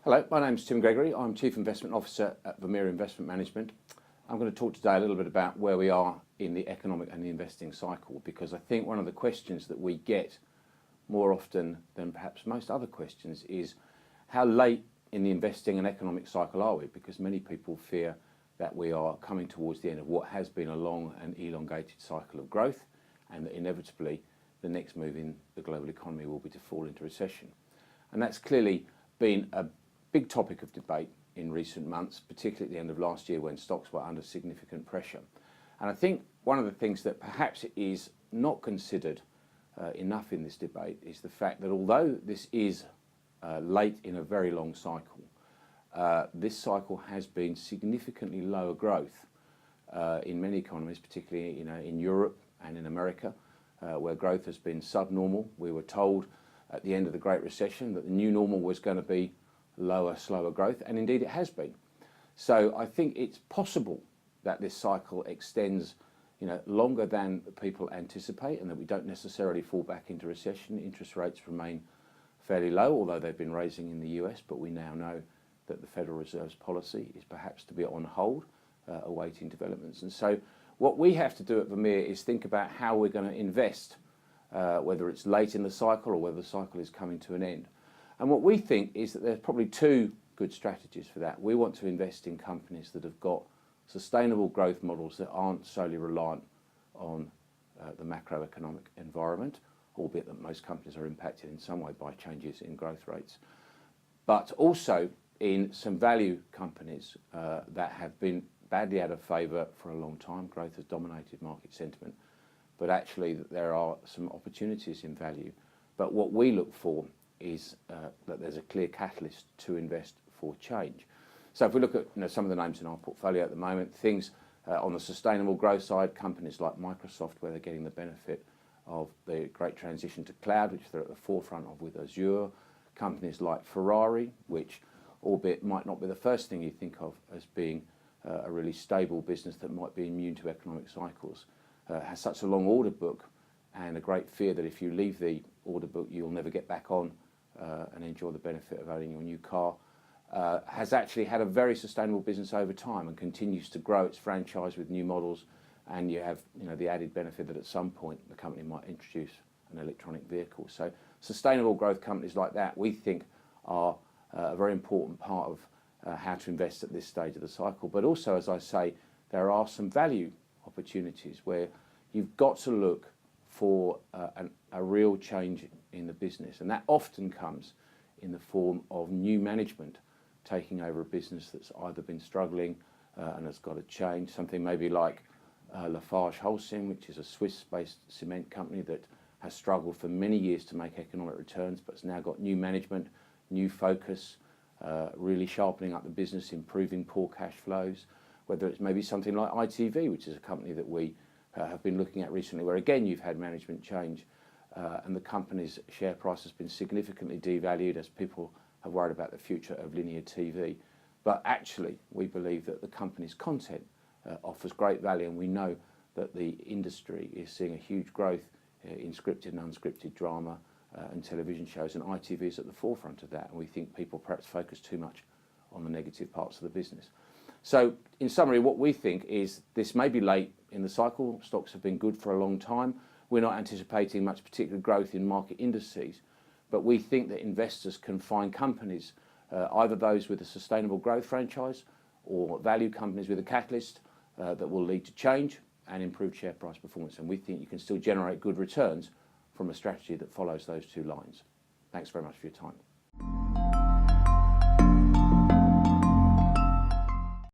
Hello, my name's Tim Gregory. I'm Chief Investment Officer at Vermeer Investment Management. I'm going to talk today a little bit about where we are in the economic and the investing cycle, because I think one of the questions that we get more often than perhaps most other questions is how late in the investing and economic cycle are we? Because many people fear that we are coming towards the end of what has been a long and elongated cycle of growth, and that inevitably the next move in the global economy will be to fall into recession. And that's clearly been a big topic of debate in recent months, particularly at the end of last year when stocks were under significant pressure. And I think one of the things that perhaps is not considered enough in this debate is the fact that although this is late in a very long cycle, this cycle has been significantly lower growth in many economies, particularly in Europe and in America, where growth has been subnormal. We were told at the end of the Great Recession that the new normal was going to be lower, slower growth, and indeed it has been. So I think it's possible that this cycle extends longer than people anticipate, and that we don't necessarily fall back into recession. Interest rates remain fairly low, although they've been raising in the US, but we now know that the Federal Reserve's policy is perhaps to be on hold, awaiting developments. And so what we have to do at Vermeer is think about how we're going to invest, whether it's late in the cycle or whether the cycle is coming to an end. And what we think is that there's probably two good strategies for that. We want to invest in companies that have got sustainable growth models that aren't solely reliant on the macroeconomic environment, albeit that most companies are impacted in some way by changes in growth rates, but also in some value companies that have been badly out of favour for a long time. Growth has dominated market sentiment, but actually there are some opportunities in value. But what we look for is that there's a clear catalyst to invest for change. So if we look at some of the names in our portfolio at the moment, things on the sustainable growth side, companies like Microsoft, where they're getting the benefit of the great transition to cloud, which they're at the forefront of with Azure. Companies like Ferrari, which albeit might not be the first thing you think of as being a really stable business that might be immune to economic cycles, has such a long order book and a great fear that if you leave the order book you'll never get back on and enjoy the benefit of owning your new car, has actually had a very sustainable business over time and continues to grow its franchise with new models. And you have the added benefit that at some point the company might introduce an electronic vehicle. So sustainable growth companies like that we think are a very important part of how to invest at this stage of the cycle. But also, as I say, there are some value opportunities where you've got to look for a real change in the business, and that often comes in the form of new management taking over a business that's either been struggling and has got to change. Something maybe like LafargeHolcim, which is a Swiss-based cement company that has struggled for many years to make economic returns, but has now got new management, new focus, really sharpening up the business, improving poor cash flows. Whether it's maybe something like ITV, which is a company that we have been looking at recently, where again you've had management change and the company's share price has been significantly devalued as people have worried about the future of linear TV. But actually we believe that the company's content offers great value, and we know that the industry is seeing a huge growth in scripted and unscripted drama and television shows, and ITV is at the forefront of that, and we think people perhaps focus too much on the negative parts of the business. So in summary, what we think is this may be late in the cycle. Stocks have been good for a long time. We're not anticipating much particular growth in market indices, but we think that investors can find companies, either those with a sustainable growth franchise or value companies with a catalyst that will lead to change and improved share price performance. And we think you can still generate good returns from a strategy that follows those two lines. Thanks very much for your time.